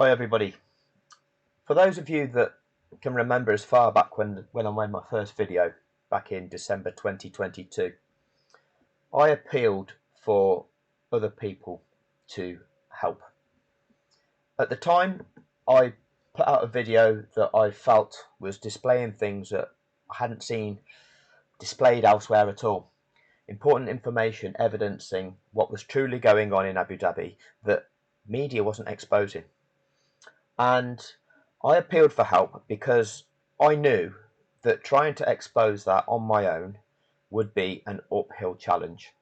Hi everybody. For those of you that can remember as far back when I made my first video back in December 2022, I appealed for other people to help. At the time, I put out a video that I felt was displaying things that I hadn't seen displayed elsewhere at all. Important information evidencing what was truly going on in Abu Dhabi that media wasn't exposing. And I appealed for help because I knew that trying to expose that on my own would be an uphill challenge.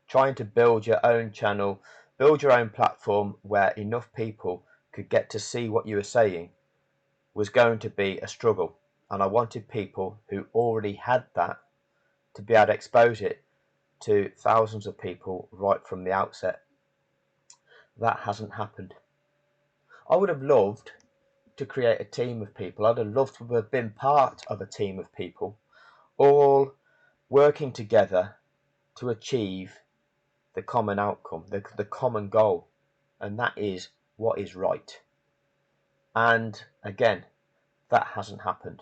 Trying to build your own channel, build your own platform where enough people could get to see what you were saying was going to be a struggle. And I wanted people who already had that to be able to expose it to thousands of people right from the outset. That hasn't happened. I would have loved to create a team of people. I'd have loved to have been part of a team of people, all working together to achieve the common outcome, the common goal, and that is what is right. And again, that hasn't happened.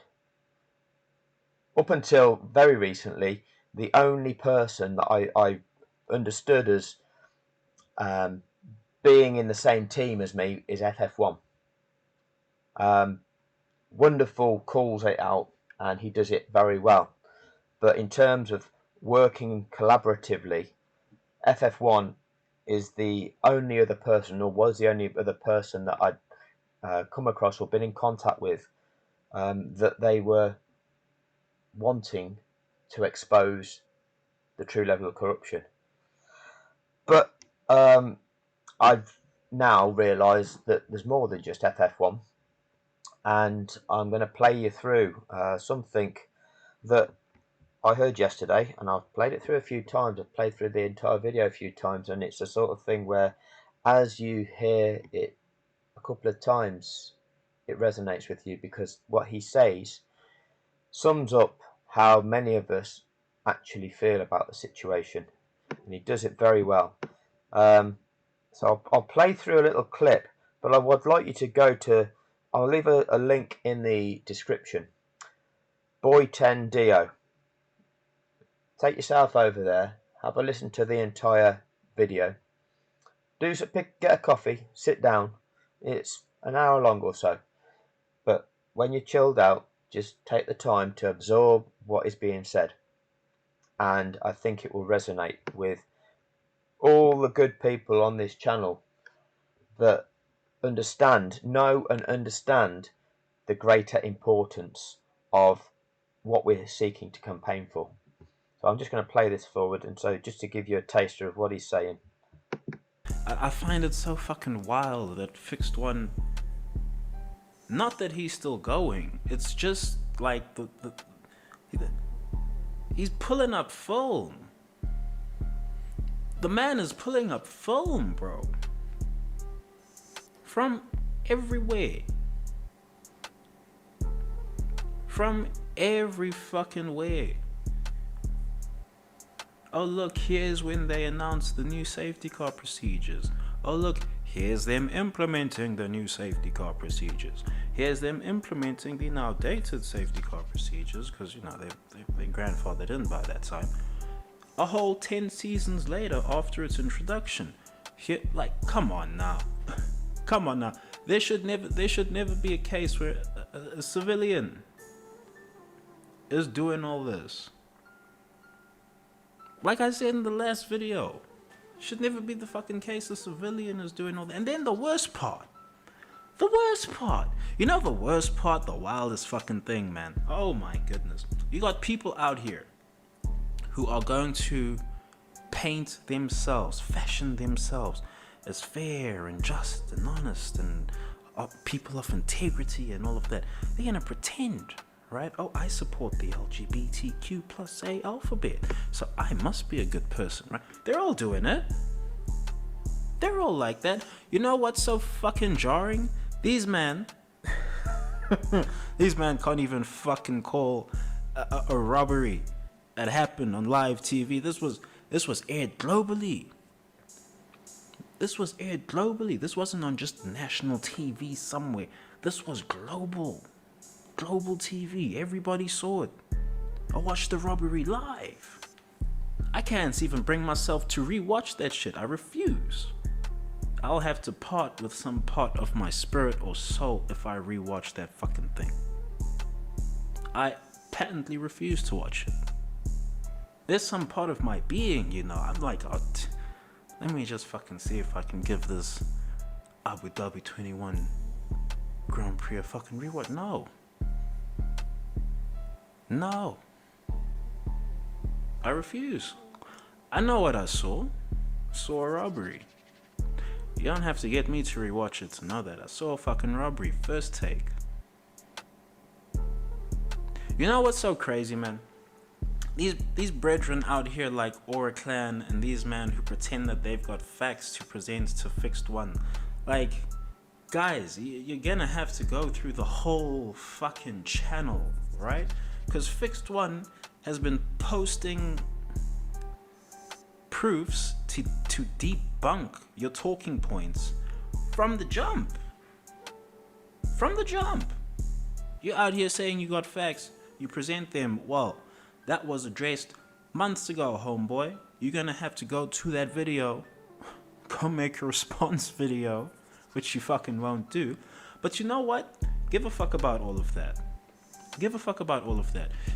Up until very recently, the only person that I understood as being in the same team as me is FF1. Wonderful, calls it out, and he does it very well. But in terms of working collaboratively, FF1 is the only other person, or was the only other person that I'd come across or been in contact with that they were wanting to expose the true level of corruption. But I've now realised that there's more than just FF1. And I'm going to play you through something that I heard yesterday, and I've played it through a few times. I've played through the entire video a few times, and it's the sort of thing where as you hear it a couple of times, it resonates with you, because what he says sums up how many of us actually feel about the situation, and he does it very well. So I'll play through a little clip, but I would like you to go to, I'll leave a link in the description. Boy10Dio. Take yourself over there, have a listen to the entire video. Get a coffee, sit down. It's an hour long or so. But when you're chilled out, just take the time to absorb what is being said. And I think it will resonate with all the good people on this channel that know and understand the greater importance of what we're seeking to campaign for. So I'm just going to play this forward, and so just to give you a taster of what he's saying. I find it so fucking wild that Fixed One, not that he's still going, it's just like he's pulling up film. The man is pulling up film, bro. From everywhere. From every fucking way. Oh look, here's when they announced the new safety car procedures. Oh look, here's them implementing the new safety car procedures. Here's them implementing the now dated safety car procedures, because you know they grandfathered in by that time. A whole 10 seasons later after its introduction. Here, like, come on now. Come on now. There should never be a case where a civilian is doing all this. Like I said in the last video, should never be the fucking case a civilian is doing all that. And then the worst part, you know the worst part, the wildest fucking thing, man. Oh my goodness. You got people out here who are going to paint themselves, fashion themselves as fair and just and honest and people of integrity and all of that. They're gonna pretend, right? Oh, I support the LGBTQ plus A alphabet, so I must be a good person, right? They're all doing it. They're all like that. You know what's so fucking jarring? These men can't even fucking call a robbery that happened on live TV. This was aired globally. This was aired globally. This wasn't on just national TV somewhere. This was global. Global TV. Everybody saw it. I watched the robbery live. I can't even bring myself to rewatch that shit. I refuse. I'll have to part with some part of my spirit or soul if I rewatch that fucking thing. I patently refuse to watch it. There's some part of my being, you know, I'm like, oh, let me just fucking see if I can give this Abu Dhabi 21 Grand Prix a fucking rewatch. No. I refuse. I know what I saw. Saw a robbery. You don't have to get me to rewatch it to know that. I saw a fucking robbery. First take. You know what's so crazy, man? These brethren out here like Aura Clan and these men who pretend that they've got facts to present to Fixed One. Like, guys, you're gonna have to go through the whole fucking channel, right? Because Fixed One has been posting proofs to debunk your talking points from the jump. You're out here saying you got facts, you present them. Well, that was addressed months ago, homeboy. You're gonna have to go to that video, go make a response video, which you fucking won't do. But you know what? Give a fuck about all of that.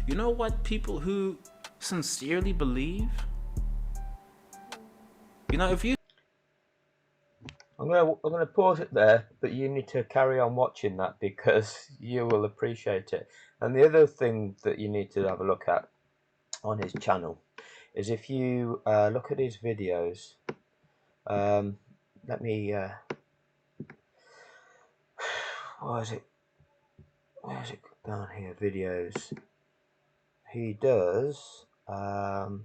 You know what? People who sincerely believe, you know, if you... I'm gonna pause it there, but you need to carry on watching that because you will appreciate it. And the other thing that you need to have a look at on his channel is if you look at his videos. Let me. Where is it down here? Videos. He does. Where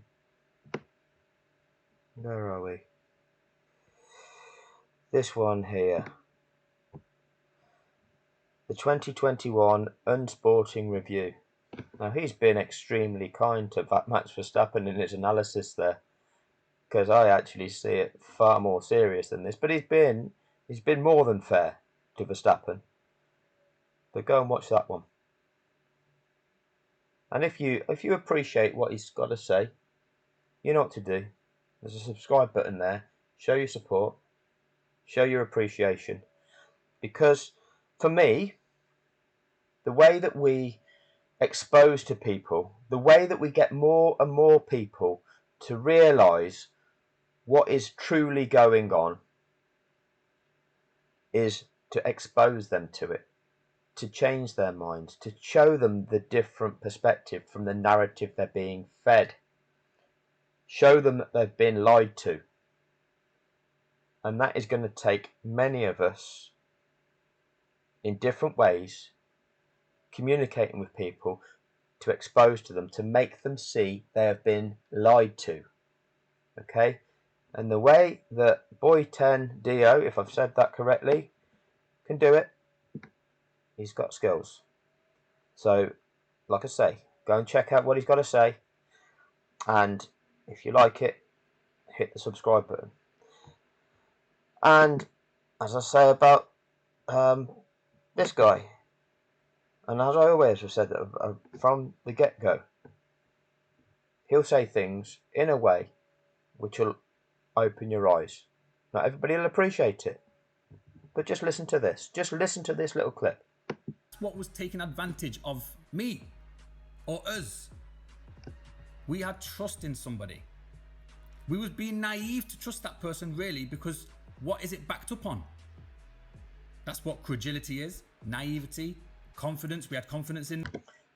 are we? This one here. The 2021 Unsporting Review. Now he's been extremely kind to Max Verstappen in his analysis there, because I actually see it far more serious than this. But he's been more than fair to Verstappen. But go and watch that one. And if you appreciate what he's got to say, you know what to do. There's a subscribe button there. Show your support. Show your appreciation. Because for me, the way that we expose to people, the way that we get more and more people to realise what is truly going on, is to expose them to it, to change their minds, to show them the different perspective from the narrative they're being fed. Show them that they've been lied to. And that is going to take many of us in different ways, communicating with people, to expose to them, to make them see they have been lied to. Okay? And the way that Boy10Dio, if I've said that correctly, can do it, he's got skills. So, like I say, go and check out what he's got to say. And if you like it, hit the subscribe button. And as I say about this guy, and as I always have said from the get-go, he'll say things in a way which will open your eyes. Not everybody will appreciate it, but just listen to this. Just listen to this little clip. What was taking advantage of me or us? We had trust in somebody. We was being naive to trust that person, really, because what is it backed up on? That's what credulity is. Naivety, confidence. We had confidence in.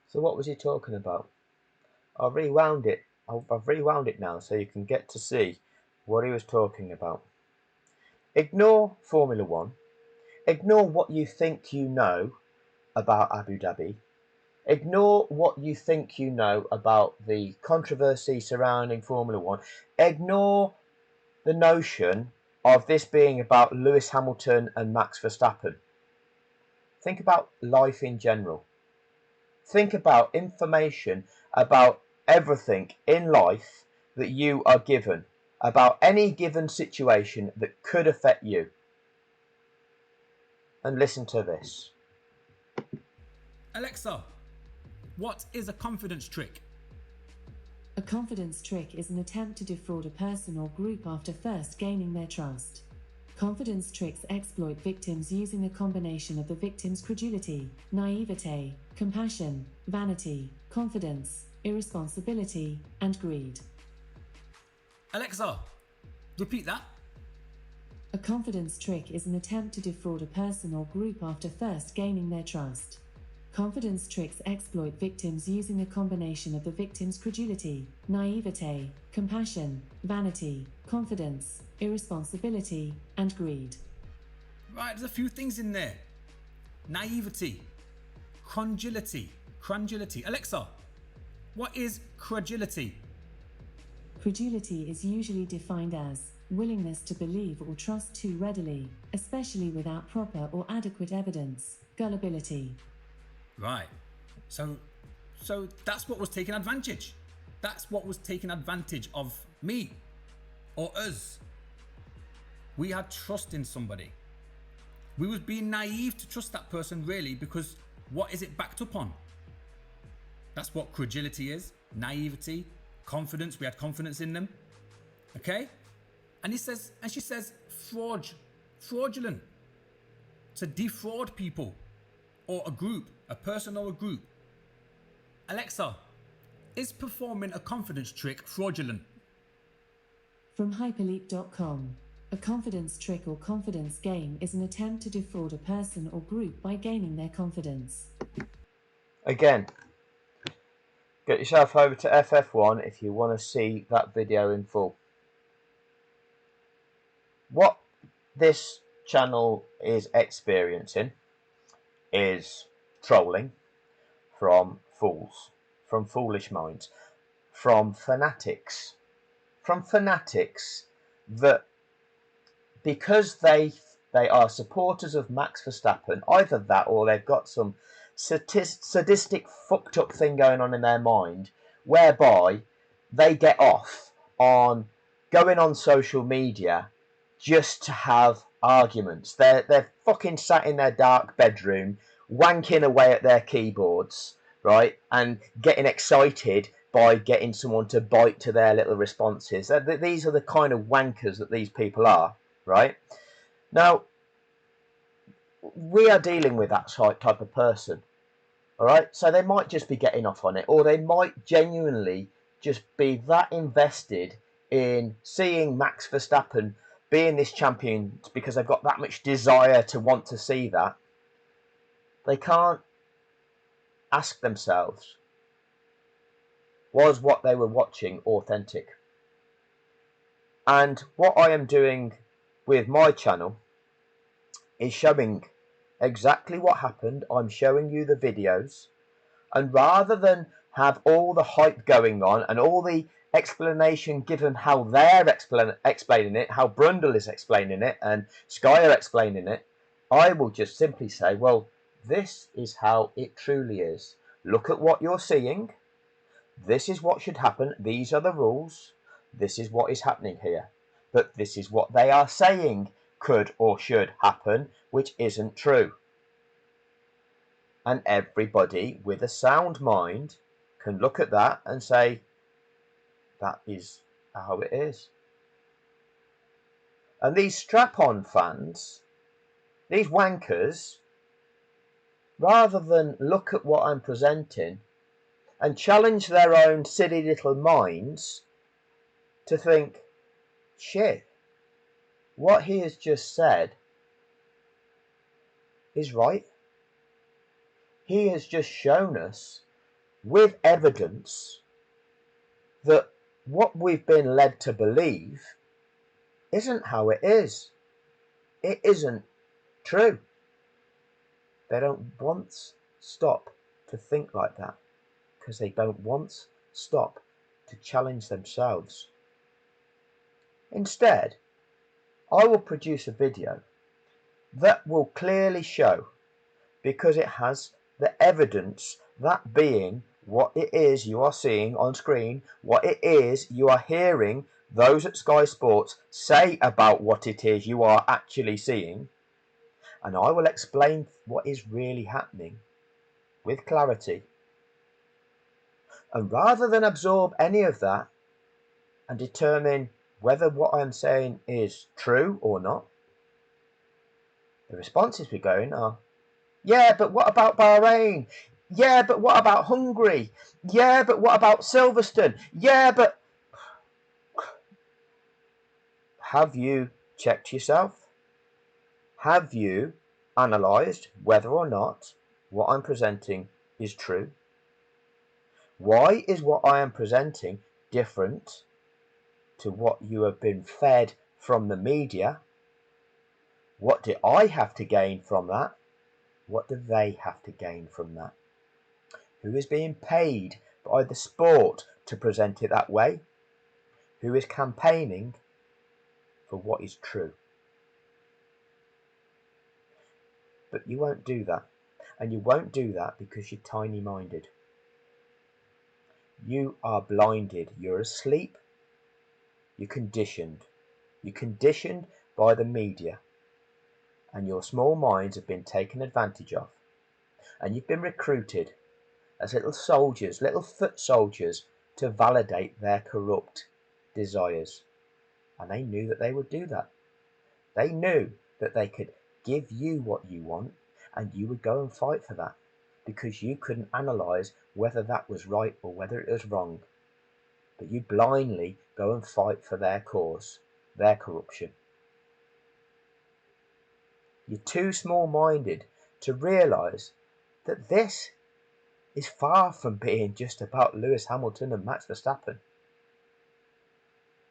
So what was he talking about? I've rewound it. I've rewound it now so you can get to see what he was talking about. Ignore Formula One. Ignore what you think you know about Abu Dhabi. Ignore what you think you know about the controversy surrounding Formula One. Ignore the notion of this being about Lewis Hamilton and Max Verstappen. Think about life in general. Think about information about everything in life that you are given. about any given situation that could affect you. And listen to this. Alexa, what is a confidence trick? A confidence trick is an attempt to defraud a person or group after first gaining their trust. Confidence tricks exploit victims using a combination of the victim's credulity, naivete, compassion, vanity, confidence, irresponsibility, and greed. Alexa, repeat that. A confidence trick is an attempt to defraud a person or group after first gaining their trust. Confidence tricks exploit victims using a combination of the victim's credulity, naivete, compassion, vanity, confidence, irresponsibility, and greed. Right, there's a few things in there. Naivety, credulity. Alexa, what is credulity? Credulity is usually defined as willingness to believe or trust too readily, especially without proper or adequate evidence. Gullibility. Right. So that's what was taking advantage. That's what was taking advantage of me or us. We had trust in somebody. We was being naive to trust that person really, because what is it backed up on? That's what credulity is. Naivety, confidence. We had confidence in them. Okay? And she says fraudulent. To defraud people or a group, a person or a group. Alexa, is performing a confidence trick fraudulent? From hyperleap.com. A confidence trick or confidence game is an attempt to defraud a person or group by gaining their confidence. Again, get yourself over to FF1 if you want to see that video in full. What this channel is experiencing is trolling from fools, from foolish minds, from fanatics that, because they are supporters of Max Verstappen, either that or they've got some sadistic fucked up thing going on in their mind whereby they get off on going on social media just to have arguments. They're fucking sat in their dark bedroom wanking away at their keyboards, right, and getting excited by getting someone to bite to their little responses. These are the kind of wankers that these people are, right? Now, we are dealing with that type of person, all right? So they might just be getting off on it, or they might genuinely just be that invested in seeing Max Verstappen being this champion because they've got that much desire to want to see that. They can't ask themselves, was what they were watching authentic? And what I am doing with my channel is showing exactly what happened. I'm showing you the videos, and rather than have all the hype going on and all the explanation given how they're explaining it, how Brundle is explaining it and Sky are explaining it, I will just simply say, well, this is how it truly is. Look at what you're seeing. This is what should happen. These are the rules. This is what is happening here. But this is what they are saying could or should happen, which isn't true. And everybody with a sound mind can look at that and say, that is how it is. And these strap-on fans, these wankers, rather than look at what I'm presenting and challenge their own silly little minds to think, shit, what he has just said is right. He has just shown us with evidence that what we've been led to believe isn't how it is. It isn't true. They don't once stop to think like that because they don't once stop to challenge themselves. Instead, I will produce a video that will clearly show, because it has the evidence, that being what it is you are seeing on screen, what it is you are hearing those at Sky Sports say about what it is you are actually seeing, and I will explain what is really happening with clarity. And rather than absorb any of that and determine whether what I'm saying is true or not, the responses we're going are, yeah, but what about Bahrain? Yeah, but what about Hungary? Yeah, but what about Silverstone? Yeah, but have you checked yourself? Have you analysed whether or not what I'm presenting is true? Why is what I am presenting different to what you have been fed from the media? What do I have to gain from that? What do they have to gain from that? Who is being paid by the sport to present it that way? Who is campaigning for what is true? But you won't do that. And you won't do that because you're tiny-minded. You are blinded. You're asleep. You're conditioned. You're conditioned by the media. And your small minds have been taken advantage of. And you've been recruited as little soldiers, little foot soldiers, to validate their corrupt desires. And they knew that they would do that. They knew that they could give you what you want, and you would go and fight for that, because you couldn't analyse whether that was right or whether it was wrong. But you blindly go and fight for their cause, their corruption. You're too small-minded to realise that this is far from being just about Lewis Hamilton and Max Verstappen.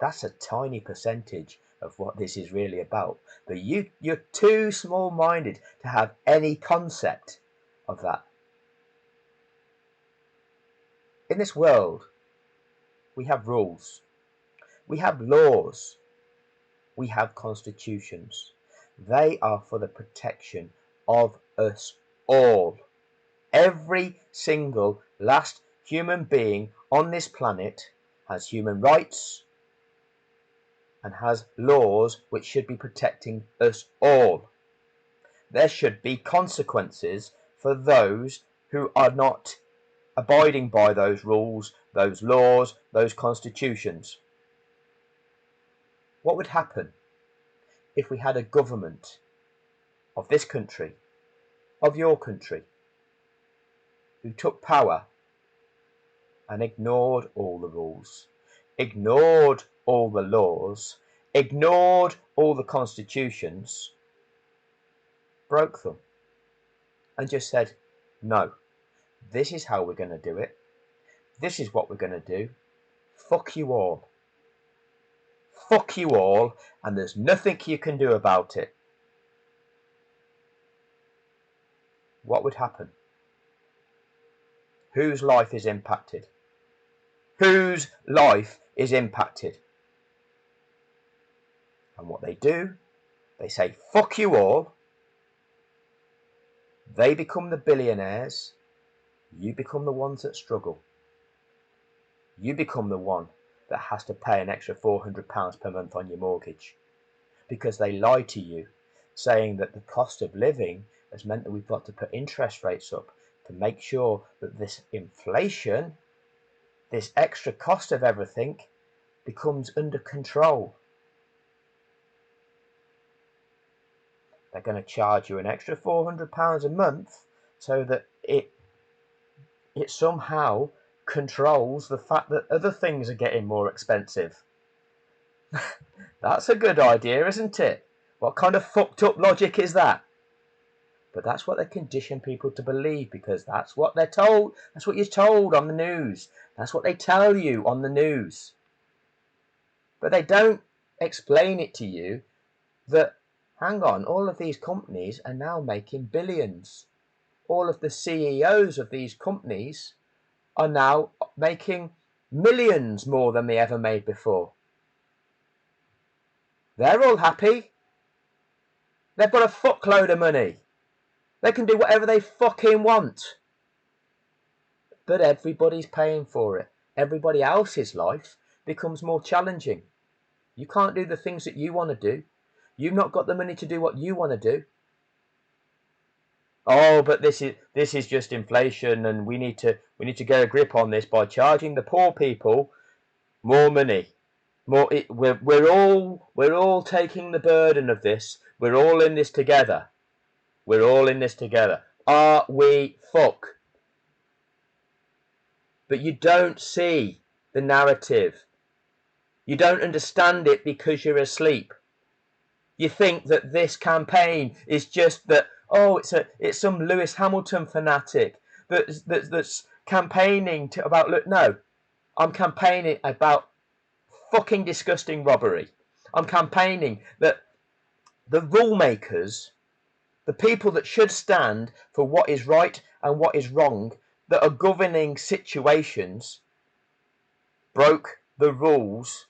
That's a tiny percentage of what this is really about. But you're too small-minded to have any concept of that. In this world, we have rules, we have laws, we have constitutions. They are for the protection of us all. Every single last human being on this planet has human rights and has laws which should be protecting us all. There should be consequences for those who are not abiding by those rules, those laws, those constitutions. What would happen if we had a government of this country, of your country, who took power and ignored all the rules, ignored all the laws, ignored all the constitutions, broke them, and just said, no, this is how we're going to do it. This is what we're going to do. Fuck you all. Fuck you all, and there's nothing you can do about it. What would happen? Whose life is impacted? Whose life is impacted? And what they do, they say, fuck you all. They become the billionaires. You become the ones that struggle. You become the one that has to pay an extra £400 per month on your mortgage, because they lie to you, saying that the cost of living has meant that we've got to put interest rates up to make sure that this inflation, this extra cost of everything, becomes under control. They're going to charge you an extra £400 a month so that it somehow controls the fact that other things are getting more expensive. That's a good idea, isn't it? What kind of fucked up logic is that? But that's what they condition people to believe, because that's what they're told. That's what you're told on the news. That's what they tell you on the news. But they don't explain it to you that, hang on, all of these companies are now making billions. All of the CEOs of these companies are now making millions more than they ever made before. They're all happy. They've got a fuckload of money. They can do whatever they fucking want. But everybody's paying for it. Everybody else's life becomes more challenging. You can't do the things that you want to do. You've not got the money to do what you want to do. Oh, but this is just inflation, and we need to get a grip on this by charging the poor people more money. We're all taking the burden of this. We're all in this together. We're all in this together. Are we? Fuck. But you don't see the narrative. You don't understand it because you're asleep. You think that this campaign is just that, oh, it's some Lewis Hamilton fanatic that's campaigning about, look, no, I'm campaigning about fucking disgusting robbery. I'm campaigning that the rule makers, the people that should stand for what is right and what is wrong, that are governing situations, broke the rules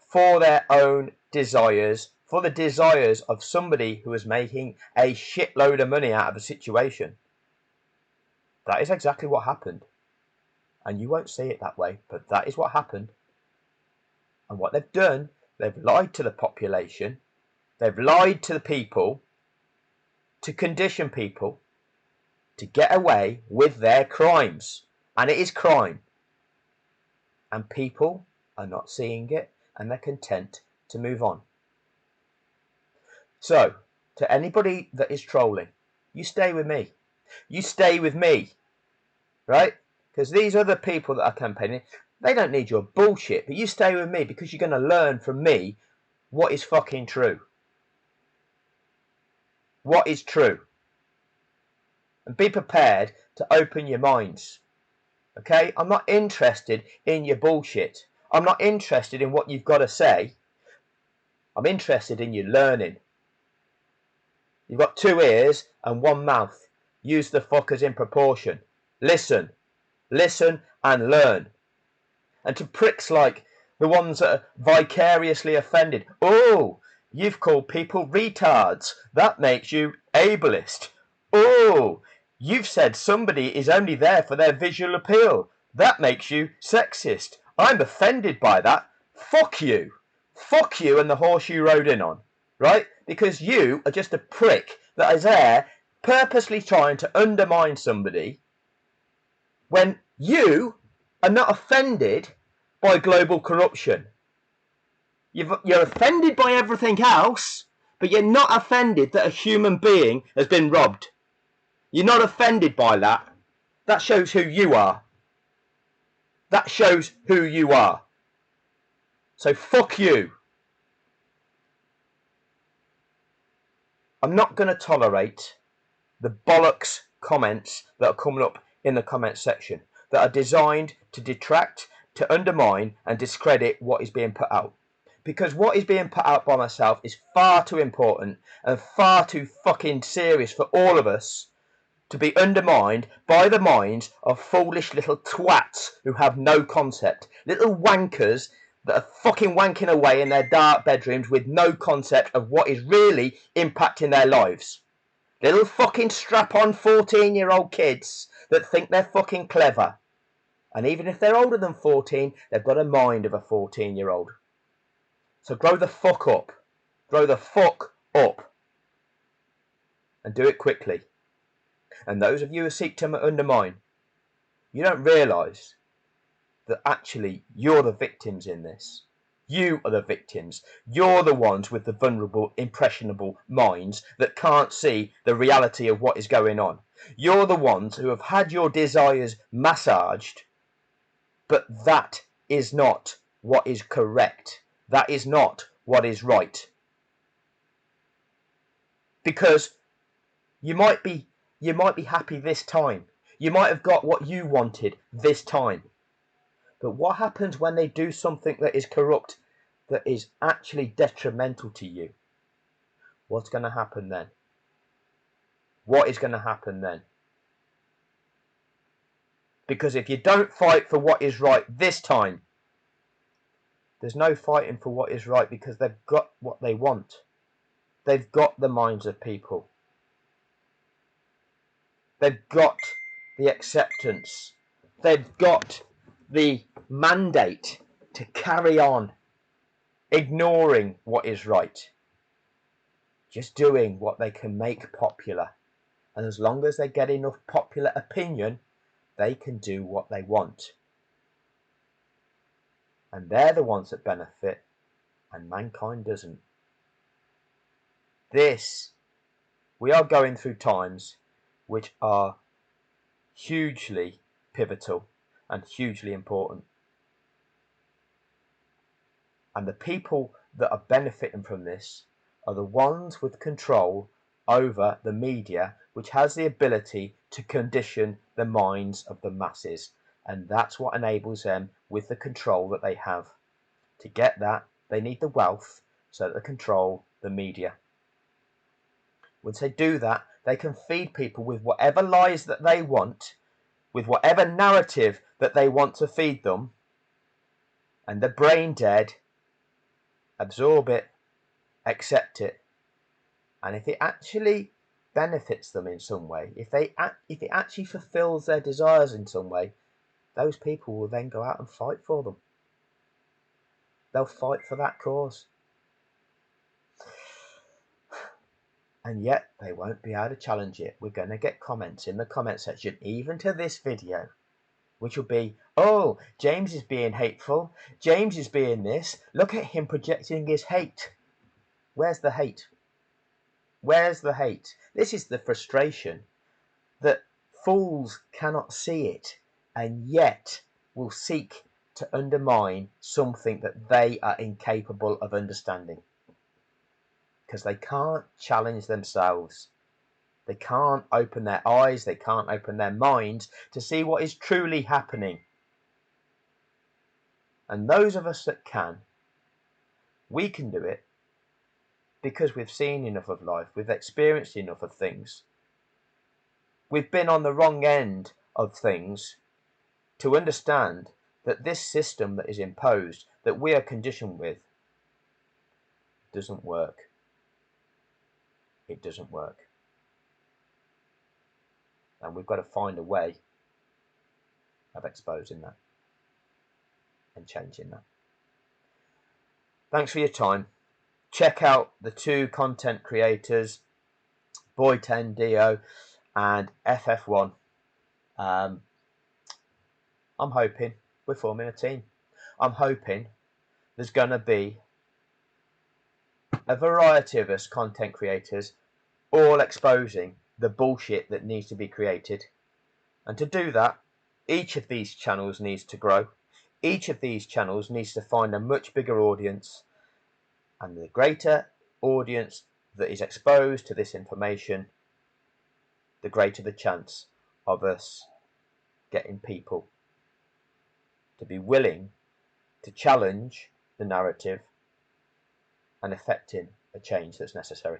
for their own desires, for the desires of somebody who is making a shitload of money out of a situation. That is exactly what happened. And you won't see it that way, but that is what happened. And what they've done, they've lied to the population, they've lied to the people, to condition people to get away with their crimes. And it is crime. And people are not seeing it, and they're content to move on. So, to anybody that is trolling, you stay with me. You stay with me, right? Because these other people that are campaigning, they don't need your bullshit, but you stay with me because you're going to learn from me what is fucking true. What is true. And be prepared to open your minds. Okay? I'm not interested in your bullshit. I'm not interested in what you've got to say. I'm interested in you learning. You've got 2 ears and 1 mouth. Use the fuckers in proportion. Listen. Listen and learn. And to pricks like the ones that are vicariously offended. Oh, you've called people retards. That makes you ableist. Oh, you've said somebody is only there for their visual appeal. That makes you sexist. I'm offended by that. Fuck you. Fuck you and the horse you rode in on. Right? Because you are just a prick that is there purposely trying to undermine somebody when you are not offended by global corruption. You're offended by everything else, but you're not offended that a human being has been robbed. You're not offended by that. That shows who you are. That shows who you are. So fuck you. I'm not going to tolerate the bollocks comments that are coming up in the comment section that are designed to detract, to undermine and discredit what is being put out. Because what is being put out by myself is far too important and far too fucking serious for all of us to be undermined by the minds of foolish little twats who have no concept. Little wankers that are fucking wanking away in their dark bedrooms with no concept of what is really impacting their lives. Little fucking strap-on 14-year-old kids that think they're fucking clever. And even if they're older than 14, they've got a mind of a 14-year-old. So grow the fuck up. Grow the fuck up. And do it quickly. And those of you who seek to undermine, you don't realise that actually you're the victims in this. You are the victims. You're the ones with the vulnerable, impressionable minds that can't see the reality of what is going on. You're the ones who have had your desires massaged, but that is not what is correct. That is not what is right. Because you might be happy this time. You might have got what you wanted this time. But what happens when they do something that is corrupt, that is actually detrimental to you? What's going to happen then? What is going to happen then? Because if you don't fight for what is right this time, there's no fighting for what is right because they've got what they want. They've got the minds of people. They've got the acceptance. They've got the mandate to carry on ignoring what is right, just doing what they can make popular. And as long as they get enough popular opinion, they can do what they want. And they're the ones that benefit, and mankind doesn't. We are going through times which are hugely pivotal and hugely important. And the people that are benefiting from this are the ones with control over the media, which has the ability to condition the minds of the masses. And that's what enables them with the control that they have. To get that, they need the wealth so that they control the media. Once they do that, they can feed people with whatever lies that they want, with whatever narrative that they want to feed them, and they're brain dead, absorb it, accept it, and if it actually benefits them in some way, if it actually fulfills their desires in some way, those people will then go out and fight for them. They'll fight for that cause. And yet they won't be able to challenge it. We're going to get comments in the comment section, even to this video, which will be, oh, James is being hateful. James is being this. Look at him projecting his hate. Where's the hate? Where's the hate? This is the frustration, that fools cannot see it and yet will seek to undermine something that they are incapable of understanding. Because they can't challenge themselves. They can't open their eyes, they can't open their minds to see what is truly happening. And those of us that can, we can do it because we've seen enough of life, we've experienced enough of things. We've been on the wrong end of things to understand that this system that is imposed, that we are conditioned with, doesn't work. It doesn't work. And we've got to find a way of exposing that and changing that. Thanks for your time. Check out the two content creators, Boy10Dio and FF1. I'm hoping we're forming a team. I'm hoping there's going to be a variety of us content creators all exposing the bullshit that needs to be created. And to do that, each of these channels needs to grow. Each of these channels needs to find a much bigger audience. And the greater audience that is exposed to this information, the greater the chance of us getting people to be willing to challenge the narrative and effecting a change that's necessary.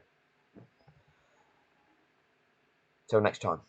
Till next time.